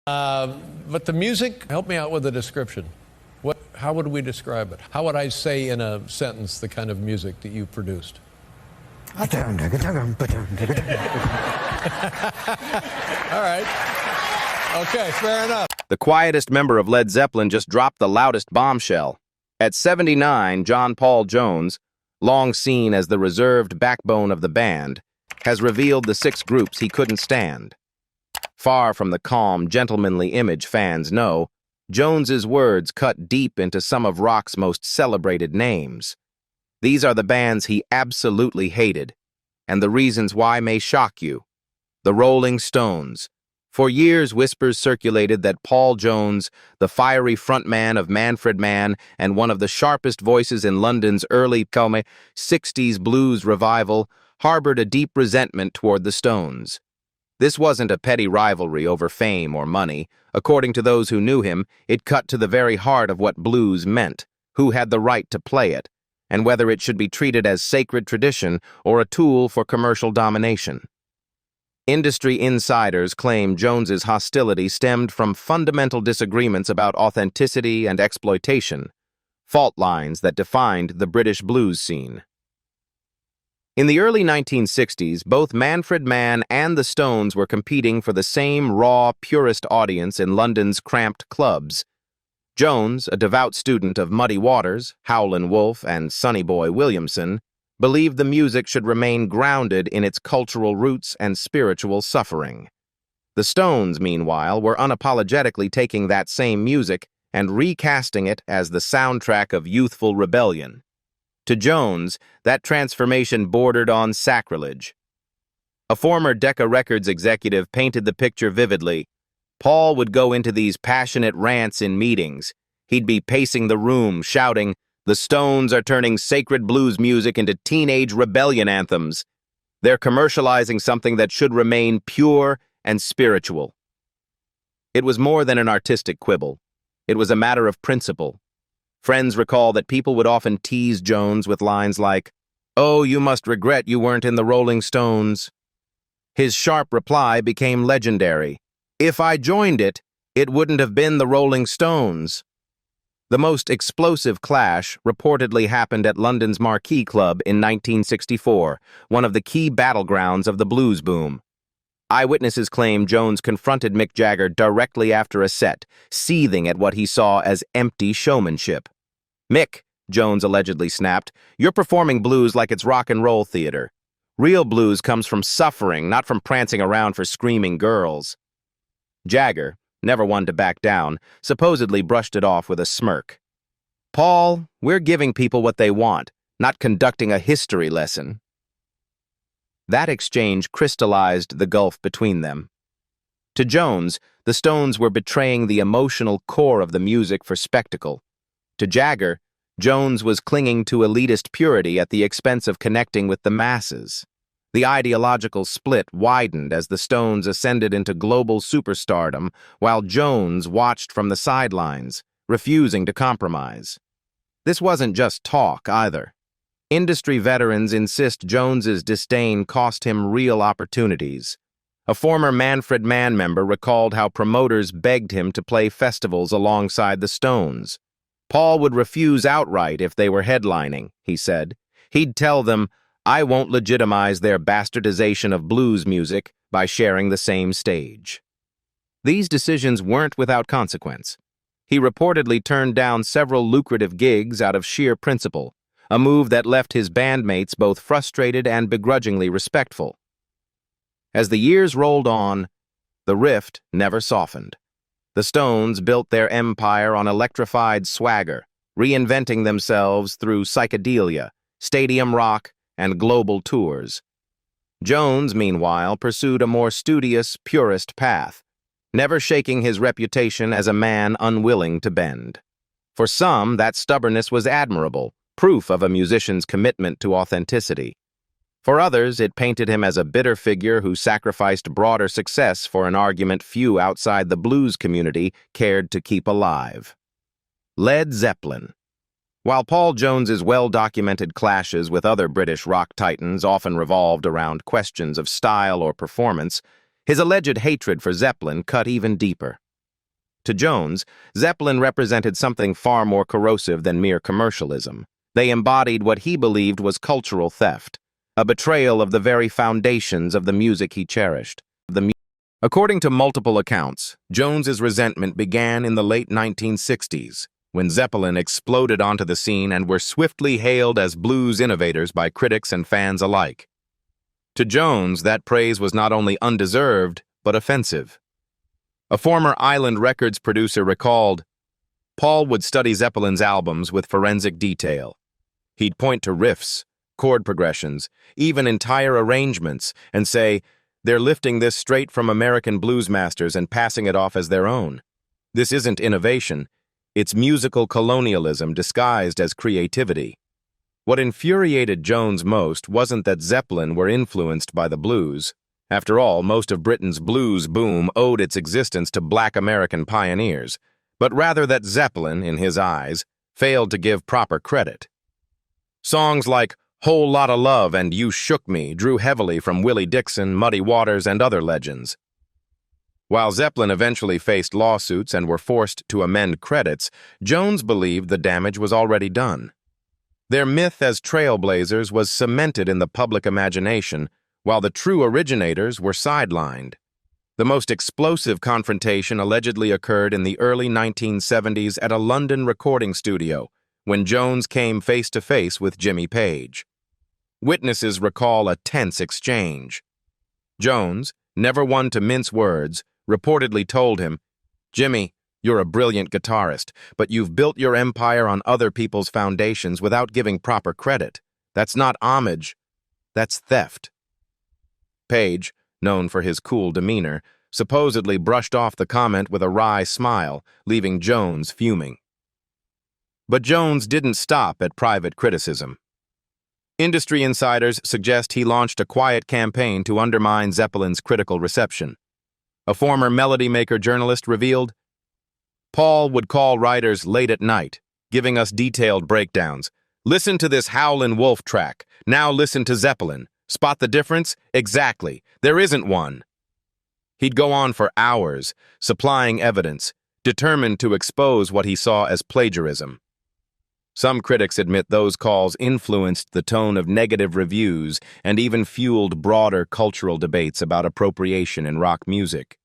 But the music, help me out with a description. How would we describe it? How would I say in a sentence the kind of music that you produced? All right. Okay, fair enough. The quietest member of Led Zeppelin just dropped the loudest bombshell. At 79, John Paul Jones, long seen as the reserved backbone of the band, has revealed the 6 groups he couldn't stand. Far from the calm, gentlemanly image fans know, Jones's words cut deep into some of rock's most celebrated names. These are the bands he absolutely hated, and the reasons why may shock you. The Rolling Stones. For years, whispers circulated that Paul Jones, the fiery frontman of Manfred Mann and one of the sharpest voices in London's early 60s blues revival, harbored a deep resentment toward the Stones. This wasn't a petty rivalry over fame or money. According to those who knew him, it cut to the very heart of what blues meant, who had the right to play it, and whether it should be treated as sacred tradition or a tool for commercial domination. Industry insiders claim Jones's hostility stemmed from fundamental disagreements about authenticity and exploitation, fault lines that defined the British blues scene. In the early 1960s, both Manfred Mann and the Stones were competing for the same raw, purist audience in London's cramped clubs. Jones, a devout student of Muddy Waters, Howlin' Wolf, and Sonny Boy Williamson, believed the music should remain grounded in its cultural roots and spiritual suffering. The Stones, meanwhile, were unapologetically taking that same music and recasting it as the soundtrack of youthful rebellion. To Jones, that transformation bordered on sacrilege. A former Decca Records executive painted the picture vividly. Paul would go into these passionate rants in meetings. He'd be pacing the room, shouting, "The Stones are turning sacred blues music into teenage rebellion anthems. They're commercializing something that should remain pure and spiritual." It was more than an artistic quibble. It was a matter of principle. Friends recall that people would often tease Jones with lines like, "Oh, you must regret you weren't in the Rolling Stones." His sharp reply became legendary. "If I joined it, it wouldn't have been the Rolling Stones." The most explosive clash reportedly happened at London's Marquee Club in 1964, one of the key battlegrounds of the blues boom. Eyewitnesses claim Jones confronted Mick Jagger directly after a set, seething at what he saw as empty showmanship. "Mick," Jones allegedly snapped, "you're performing blues like it's rock and roll theater. Real blues comes from suffering, not from prancing around for screaming girls." Jagger, never one to back down, supposedly brushed it off with a smirk. "Paul, we're giving people what they want, not conducting a history lesson." That exchange crystallized the gulf between them. To Jones, the Stones were betraying the emotional core of the music for spectacle. To Jagger, Jones was clinging to elitist purity at the expense of connecting with the masses. The ideological split widened as the Stones ascended into global superstardom, while Jones watched from the sidelines, refusing to compromise. This wasn't just talk, either. Industry veterans insist Jones's disdain cost him real opportunities. A former Manfred Mann member recalled how promoters begged him to play festivals alongside the Stones. Paul would refuse outright if they were headlining, he said. He'd tell them, "I won't legitimize their bastardization of blues music by sharing the same stage." These decisions weren't without consequence. He reportedly turned down several lucrative gigs out of sheer principle, a move that left his bandmates both frustrated and begrudgingly respectful. As the years rolled on, the rift never softened. The Stones built their empire on electrified swagger, reinventing themselves through psychedelia, stadium rock, and global tours. Jones, meanwhile, pursued a more studious, purist path, never shaking his reputation as a man unwilling to bend. For some, that stubbornness was admirable, proof of a musician's commitment to authenticity. For others, it painted him as a bitter figure who sacrificed broader success for an argument few outside the blues community cared to keep alive. Led Zeppelin. While Paul Jones's well-documented clashes with other British rock titans often revolved around questions of style or performance, his alleged hatred for Zeppelin cut even deeper. To Jones, Zeppelin represented something far more corrosive than mere commercialism. They embodied what he believed was cultural theft, a betrayal of the very foundations of the music he cherished. According to multiple accounts, Jones's resentment began in the late 1960s, when Zeppelin exploded onto the scene and were swiftly hailed as blues innovators by critics and fans alike. To Jones, that praise was not only undeserved, but offensive. A former Island Records producer recalled, Paul would study Zeppelin's albums with forensic detail. He'd point to riffs, chord progressions, even entire arrangements, and say, they're lifting this straight from American blues masters and passing it off as their own. This isn't innovation. It's musical colonialism disguised as creativity. What infuriated Jones most wasn't that Zeppelin were influenced by the blues. After all, most of Britain's blues boom owed its existence to black American pioneers, but rather that Zeppelin, in his eyes, failed to give proper credit. Songs like Whole Lotta Love and You Shook Me drew heavily from Willie Dixon, Muddy Waters, and other legends. While Zeppelin eventually faced lawsuits and were forced to amend credits, Jones believed the damage was already done. Their myth as trailblazers was cemented in the public imagination, while the true originators were sidelined. The most explosive confrontation allegedly occurred in the early 1970s at a London recording studio, when Jones came face-to-face with Jimmy Page. Witnesses recall a tense exchange. Jones, never one to mince words, reportedly told him, Jimmy, you're a brilliant guitarist, but you've built your empire on other people's foundations without giving proper credit. That's not homage. That's theft. Page, known for his cool demeanor, supposedly brushed off the comment with a wry smile, leaving Jones fuming. But Jones didn't stop at private criticism. Industry insiders suggest he launched a quiet campaign to undermine Zeppelin's critical reception. A former Melody Maker journalist revealed, Paul would call writers late at night, giving us detailed breakdowns. Listen to this Howlin' Wolf track. Now listen to Zeppelin. Spot the difference? Exactly. There isn't one. He'd go on for hours, supplying evidence, determined to expose what he saw as plagiarism. Some critics admit those calls influenced the tone of negative reviews and even fueled broader cultural debates about appropriation in rock music.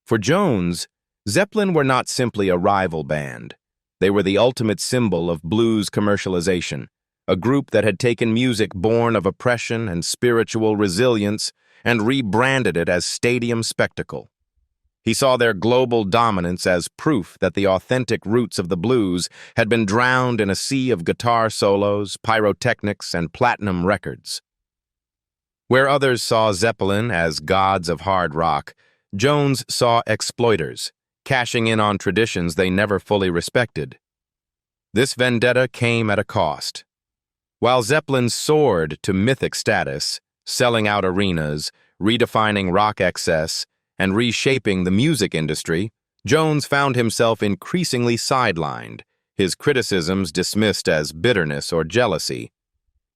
For Jones, Zeppelin were not simply a rival band. They were the ultimate symbol of blues commercialization, a group that had taken music born of oppression and spiritual resilience and rebranded it as stadium spectacle. He saw their global dominance as proof that the authentic roots of the blues had been drowned in a sea of guitar solos, pyrotechnics, and platinum records. Where others saw Zeppelin as gods of hard rock, Jones saw exploiters, cashing in on traditions they never fully respected. This vendetta came at a cost. While Zeppelin soared to mythic status, selling out arenas, redefining rock excess, and reshaping the music industry, Jones found himself increasingly sidelined, his criticisms dismissed as bitterness or jealousy.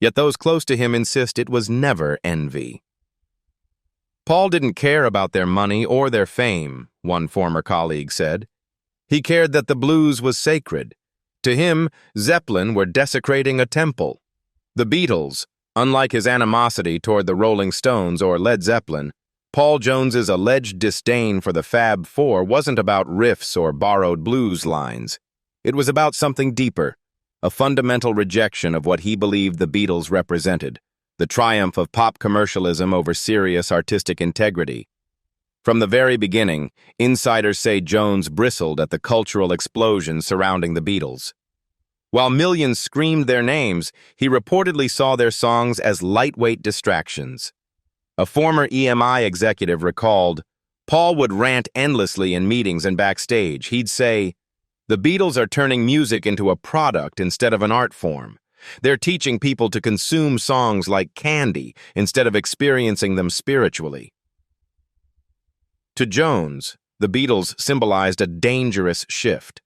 Yet those close to him insist it was never envy. Paul didn't care about their money or their fame, one former colleague said. He cared that the blues was sacred. To him, Zeppelin were desecrating a temple. The Beatles, unlike his animosity toward the Rolling Stones or Led Zeppelin, Paul Jones's alleged disdain for the Fab Four wasn't about riffs or borrowed blues lines. It was about something deeper, a fundamental rejection of what he believed the Beatles represented, the triumph of pop commercialism over serious artistic integrity. From the very beginning, insiders say Jones bristled at the cultural explosion surrounding the Beatles. While millions screamed their names, he reportedly saw their songs as lightweight distractions. A former EMI executive recalled, Paul would rant endlessly in meetings and backstage. He'd say, the Beatles are turning music into a product instead of an art form. They're teaching people to consume songs like candy instead of experiencing them spiritually. To Jones, the Beatles symbolized a dangerous shift.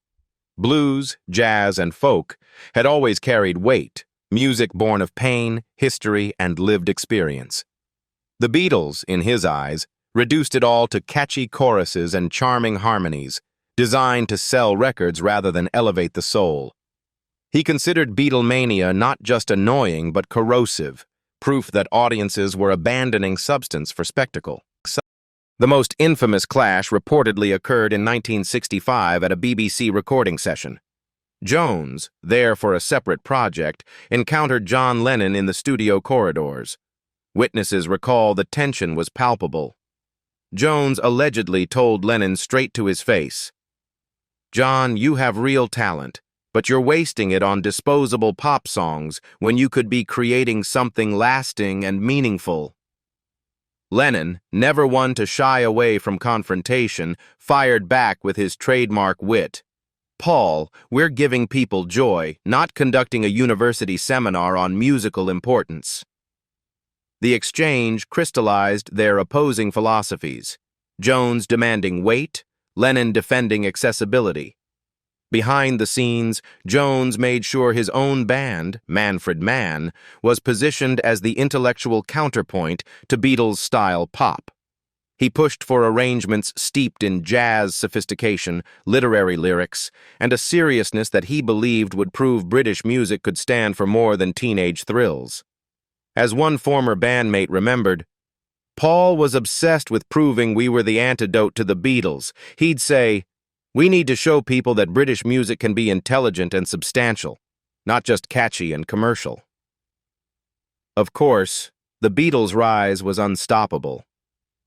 Blues, jazz, and folk had always carried weight, music born of pain, history, and lived experience. The Beatles, in his eyes, reduced it all to catchy choruses and charming harmonies, designed to sell records rather than elevate the soul. He considered Beatlemania not just annoying but corrosive, proof that audiences were abandoning substance for spectacle. The most infamous clash reportedly occurred in 1965 at a BBC recording session. Jones, there for a separate project, encountered John Lennon in the studio corridors. Witnesses recall the tension was palpable. Jones allegedly told Lennon straight to his face, "John, you have real talent, but you're wasting it on disposable pop songs when you could be creating something lasting and meaningful." Lennon, never one to shy away from confrontation, fired back with his trademark wit. "Paul, we're giving people joy, not conducting a university seminar on musical importance." The exchange crystallized their opposing philosophies, Jones demanding weight, Lennon defending accessibility. Behind the scenes, Jones made sure his own band, Manfred Mann, was positioned as the intellectual counterpoint to Beatles-style pop. He pushed for arrangements steeped in jazz sophistication, literary lyrics, and a seriousness that he believed would prove British music could stand for more than teenage thrills. As one former bandmate remembered, "Paul was obsessed with proving we were the antidote to the Beatles. He'd say, 'We need to show people that British music can be intelligent and substantial, not just catchy and commercial.'" Of course, the Beatles' rise was unstoppable.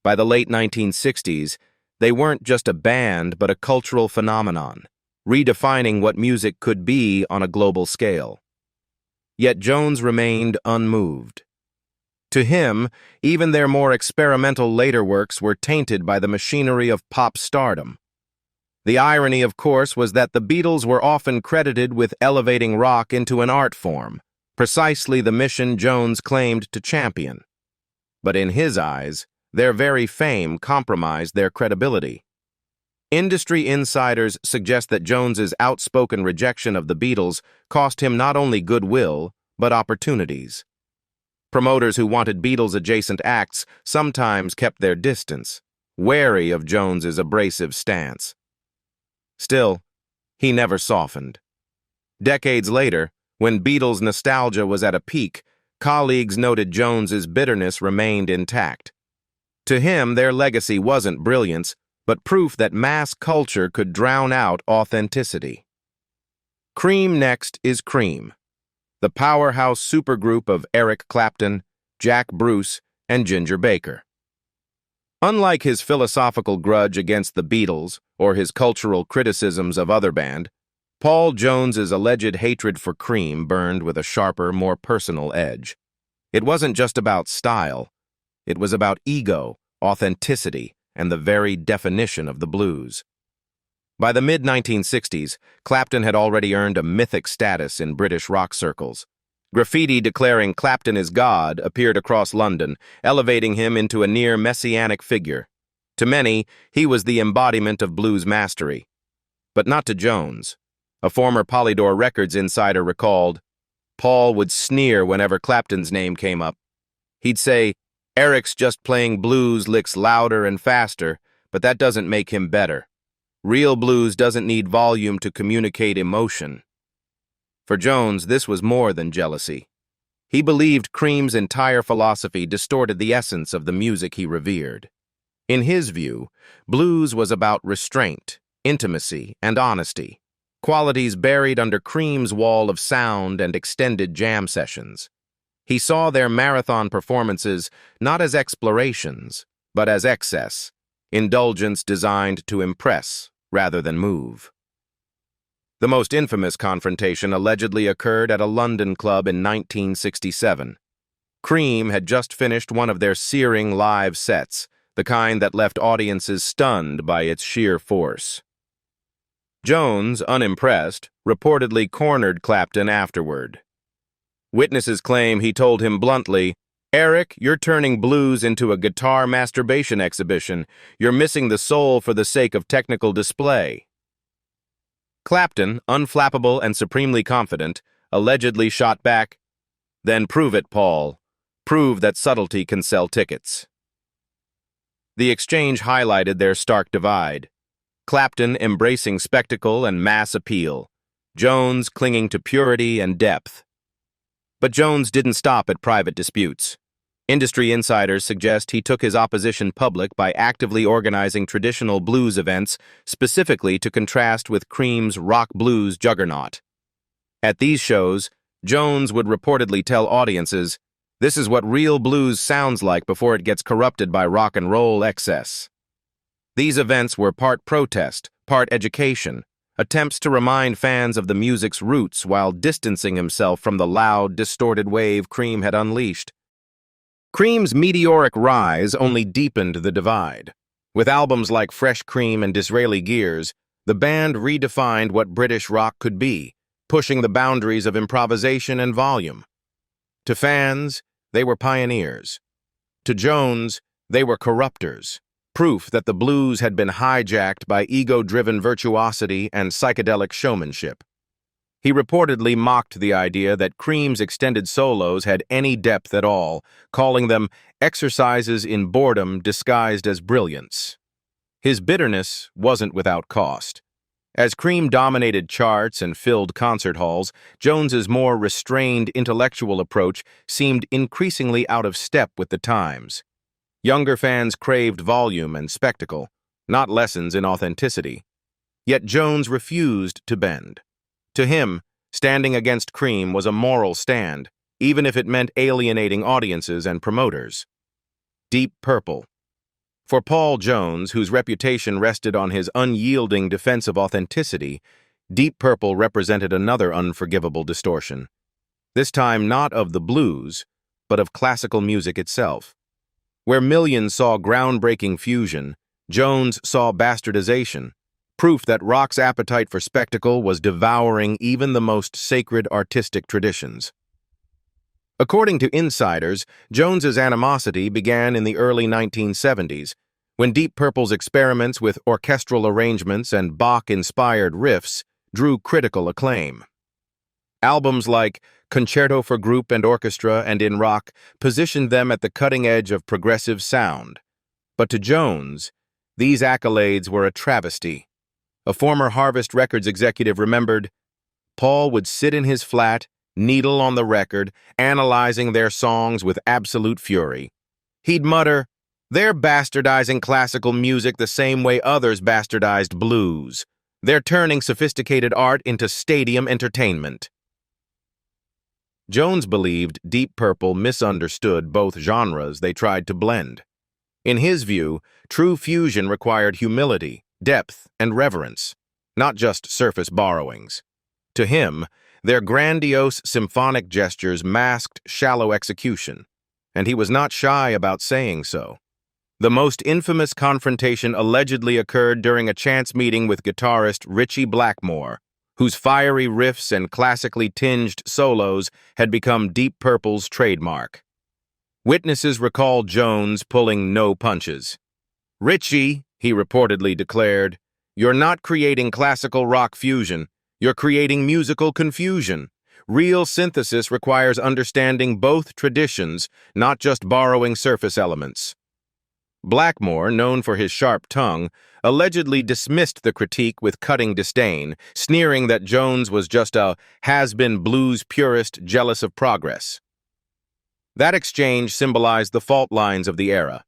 By the late 1960s, they weren't just a band but a cultural phenomenon, redefining what music could be on a global scale. Yet Jones remained unmoved. To him, even their more experimental later works were tainted by the machinery of pop stardom. The irony, of course, was that the Beatles were often credited with elevating rock into an art form, precisely the mission Jones claimed to champion. But in his eyes, their very fame compromised their credibility. Industry insiders suggest that Jones's outspoken rejection of the Beatles cost him not only goodwill, but opportunities. Promoters who wanted Beatles-adjacent acts sometimes kept their distance, wary of Jones's abrasive stance. Still, he never softened. Decades later, when Beatles nostalgia was at a peak, colleagues noted Jones's bitterness remained intact. To him, their legacy wasn't brilliance, but proof that mass culture could drown out authenticity. Cream next is Cream, the powerhouse supergroup of Eric Clapton, Jack Bruce, and Ginger Baker. Unlike his philosophical grudge against the Beatles or his cultural criticisms of other band, Paul Jones's alleged hatred for Cream burned with a sharper, more personal edge. It wasn't just about style. It was about ego, authenticity, and the very definition of the blues. By the mid-1960s, Clapton had already earned a mythic status in British rock circles. Graffiti declaring Clapton is God appeared across London, elevating him into a near messianic figure. To many, he was the embodiment of blues mastery. But not to Jones. A former Polydor Records insider recalled, Paul would sneer whenever Clapton's name came up. He'd say, "Eric's just playing blues licks louder and faster, but that doesn't make him better. Real blues doesn't need volume to communicate emotion." For Jones, this was more than jealousy. He believed Cream's entire philosophy distorted the essence of the music he revered. In his view, blues was about restraint, intimacy, and honesty, qualities buried under Cream's wall of sound and extended jam sessions. He saw their marathon performances not as explorations, but as excess, indulgence designed to impress rather than move. The most infamous confrontation allegedly occurred at a London club in 1967. Cream had just finished one of their searing live sets, the kind that left audiences stunned by its sheer force. Jones, unimpressed, reportedly cornered Clapton afterward. Witnesses claim he told him bluntly, "Eric, you're turning blues into a guitar masturbation exhibition. You're missing the soul for the sake of technical display." Clapton, unflappable and supremely confident, allegedly shot back, "Then prove it, Paul. Prove that subtlety can sell tickets." The exchange highlighted their stark divide. Clapton embracing spectacle and mass appeal, Jones clinging to purity and depth. But Jones didn't stop at private disputes. Industry insiders suggest he took his opposition public by actively organizing traditional blues events specifically to contrast with Cream's rock blues juggernaut. At these shows, Jones would reportedly tell audiences, "This is what real blues sounds like before it gets corrupted by rock and roll excess." These events were part protest, part education, attempts to remind fans of the music's roots while distancing himself from the loud, distorted wave Cream had unleashed. Cream's meteoric rise only deepened the divide. With albums like Fresh Cream and Disraeli Gears, the band redefined what British rock could be, pushing the boundaries of improvisation and volume. To fans, they were pioneers. To Jones, they were corruptors, proof that the blues had been hijacked by ego-driven virtuosity and psychedelic showmanship. He reportedly mocked the idea that Cream's extended solos had any depth at all, calling them exercises in boredom disguised as brilliance. His bitterness wasn't without cost. As Cream dominated charts and filled concert halls, Jones's more restrained intellectual approach seemed increasingly out of step with the times. Younger fans craved volume and spectacle, not lessons in authenticity. Yet Jones refused to bend. To him, standing against Cream was a moral stand, even if it meant alienating audiences and promoters. Deep Purple. For Paul Jones, whose reputation rested on his unyielding defense of authenticity, Deep Purple represented another unforgivable distortion. This time not of the blues, but of classical music itself. Where millions saw groundbreaking fusion, Jones saw bastardization, proof that rock's appetite for spectacle was devouring even the most sacred artistic traditions. According to insiders, Jones's animosity began in the early 1970s, when Deep Purple's experiments with orchestral arrangements and Bach-inspired riffs drew critical acclaim. Albums like Concerto for Group and Orchestra and In Rock positioned them at the cutting edge of progressive sound. But to Jones, these accolades were a travesty. A former Harvest Records executive remembered, "Paul would sit in his flat, needle on the record, analyzing their songs with absolute fury. He'd mutter, 'They're bastardizing classical music the same way others bastardized blues. They're turning sophisticated art into stadium entertainment.'" Jones believed Deep Purple misunderstood both genres they tried to blend. In his view, true fusion required humility, depth, and reverence, not just surface borrowings. To him, their grandiose symphonic gestures masked shallow execution, and he was not shy about saying so. The most infamous confrontation allegedly occurred during a chance meeting with guitarist Ritchie Blackmore, whose fiery riffs and classically tinged solos had become Deep Purple's trademark. Witnesses recall Jones pulling no punches. "Ritchie," he reportedly declared, "you're not creating classical rock fusion, you're creating musical confusion. Real synthesis requires understanding both traditions, not just borrowing surface elements." Blackmore, known for his sharp tongue, allegedly dismissed the critique with cutting disdain, sneering that Jones was just a has-been blues purist jealous of progress. That exchange symbolized the fault lines of the era.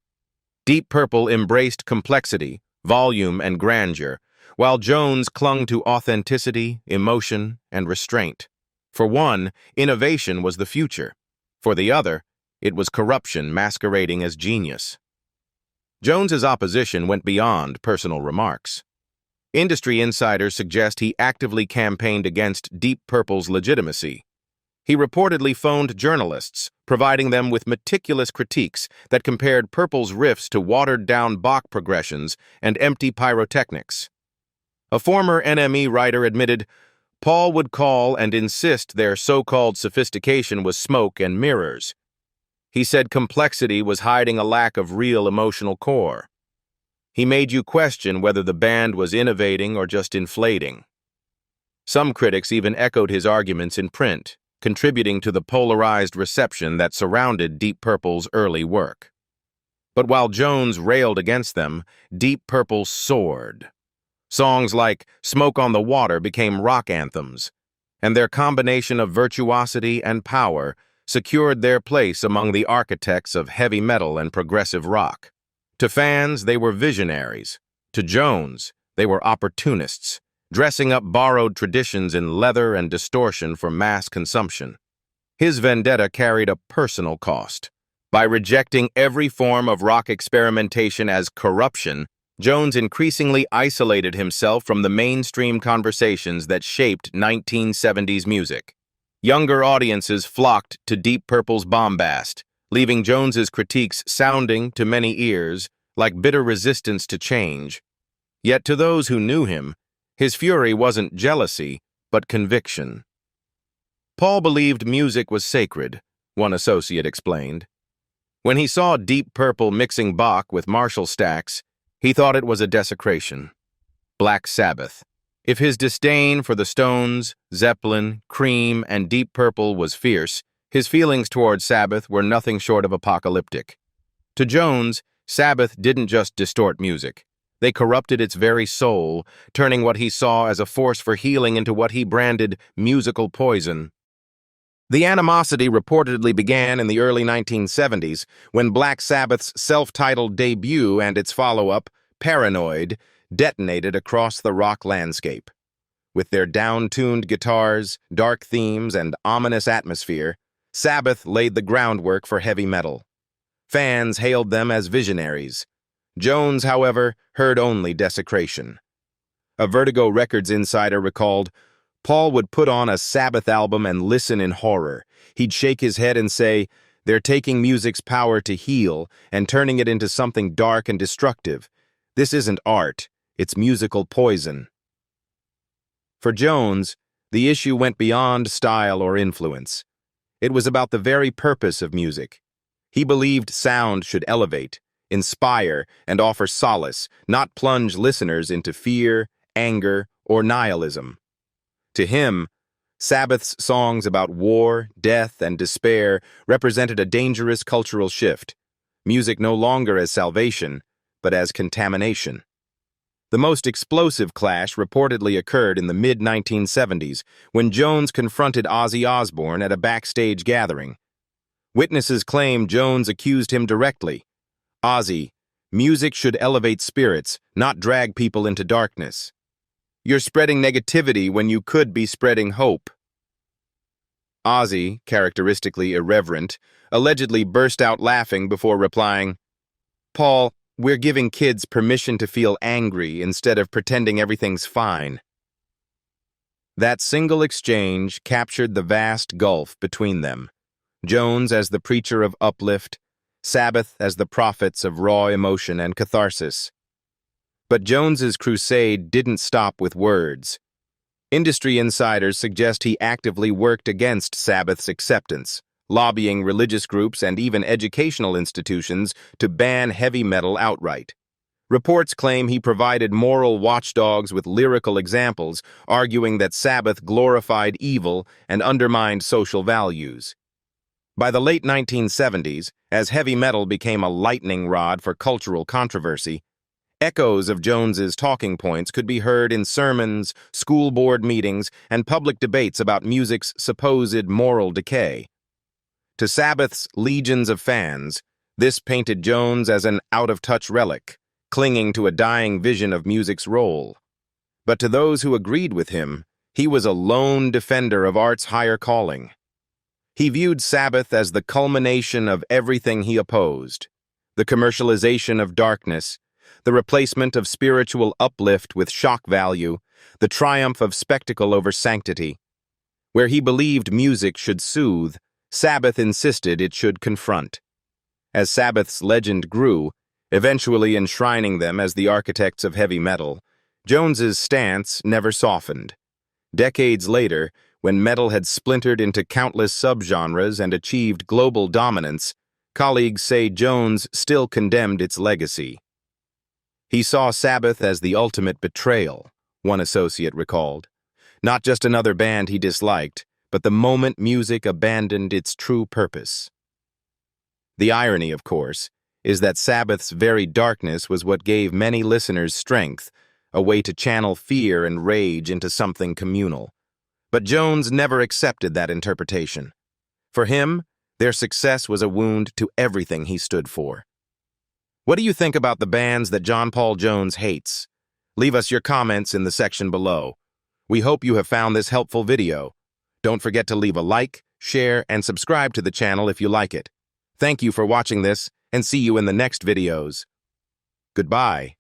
Deep Purple embraced complexity, volume, and grandeur, while Jones clung to authenticity, emotion, and restraint. For one, innovation was the future. For the other, it was corruption masquerading as genius. Jones's opposition went beyond personal remarks. Industry insiders suggest he actively campaigned against Deep Purple's legitimacy. He reportedly phoned journalists, providing them with meticulous critiques that compared Purple's riffs to watered-down Bach progressions and empty pyrotechnics. A former NME writer admitted, "Paul would call and insist their so-called sophistication was smoke and mirrors. He said complexity was hiding a lack of real emotional core. He made you question whether the band was innovating or just inflating." Some critics even echoed his arguments in print, contributing to the polarized reception that surrounded Deep Purple's early work. But while Jones railed against them, Deep Purple soared. Songs like Smoke on the Water became rock anthems, and their combination of virtuosity and power secured their place among the architects of heavy metal and progressive rock. To fans, they were visionaries. To Jones, they were opportunists, dressing up borrowed traditions in leather and distortion for mass consumption. His vendetta carried a personal cost. By rejecting every form of rock experimentation as corruption, Jones increasingly isolated himself from the mainstream conversations that shaped 1970s music. Younger audiences flocked to Deep Purple's bombast, leaving Jones's critiques sounding, to many ears, like bitter resistance to change. Yet to those who knew him, his fury wasn't jealousy, but conviction. Paul believed music was sacred, one associate explained. When he saw Deep Purple mixing Bach with Marshall stacks, he thought it was a desecration. Black Sabbath. If his disdain for the Stones, Zeppelin, Cream, and Deep Purple was fierce, his feelings toward Sabbath were nothing short of apocalyptic. To Jones, Sabbath didn't just distort music. They corrupted its very soul, turning what he saw as a force for healing into what he branded musical poison. The animosity reportedly began in the early 1970s when Black Sabbath's self-titled debut and its follow-up, Paranoid, detonated across the rock landscape. With their down-tuned guitars, dark themes, and ominous atmosphere, Sabbath laid the groundwork for heavy metal. Fans hailed them as visionaries. Jones, however, heard only desecration. A Vertigo Records insider recalled, Paul would put on a Sabbath album and listen in horror. He'd shake his head and say, "They're taking music's power to heal and turning it into something dark and destructive. This isn't art, it's musical poison." For Jones, the issue went beyond style or influence. It was about the very purpose of music. He believed sound should elevate, inspire, and offer solace, not plunge listeners into fear, anger, or nihilism. To him, Sabbath's songs about war, death, and despair represented a dangerous cultural shift, music no longer as salvation, but as contamination. The most explosive clash reportedly occurred in the mid-1970s when Jones confronted Ozzy Osbourne at a backstage gathering. Witnesses claim Jones accused him directly. "Ozzy, music should elevate spirits, not drag people into darkness. You're spreading negativity when you could be spreading hope." Ozzy, characteristically irreverent, allegedly burst out laughing before replying, "Paul, we're giving kids permission to feel angry instead of pretending everything's fine." That single exchange captured the vast gulf between them. Jones as the preacher of uplift, Sabbath as the prophets of raw emotion and catharsis. But Jones's crusade didn't stop with words. Industry insiders suggest he actively worked against Sabbath's acceptance, lobbying religious groups and even educational institutions to ban heavy metal outright. Reports claim he provided moral watchdogs with lyrical examples, arguing that Sabbath glorified evil and undermined social values. By the late 1970s, as heavy metal became a lightning rod for cultural controversy, echoes of Jones's talking points could be heard in sermons, school board meetings, and public debates about music's supposed moral decay. To Sabbath's legions of fans, this painted Jones as an out-of-touch relic, clinging to a dying vision of music's role. But to those who agreed with him, he was a lone defender of art's higher calling. He viewed Sabbath as the culmination of everything he opposed: the commercialization of darkness, the replacement of spiritual uplift with shock value, the triumph of spectacle over sanctity. Where he believed music should soothe, Sabbath insisted it should confront. As Sabbath's legend grew, eventually enshrining them as the architects of heavy metal, Jones's stance never softened. Decades later, when metal had splintered into countless subgenres and achieved global dominance, colleagues say Jones still condemned its legacy. He saw Sabbath as the ultimate betrayal, one associate recalled. Not just another band he disliked, but the moment music abandoned its true purpose. The irony, of course, is that Sabbath's very darkness was what gave many listeners strength, a way to channel fear and rage into something communal. But Jones never accepted that interpretation. For him, their success was a wound to everything he stood for. What do you think about the bands that John Paul Jones hates? Leave us your comments in the section below. We hope you have found this helpful video. Don't forget to leave a like, share, and subscribe to the channel if you like it. Thank you for watching this, and see you in the next videos. Goodbye.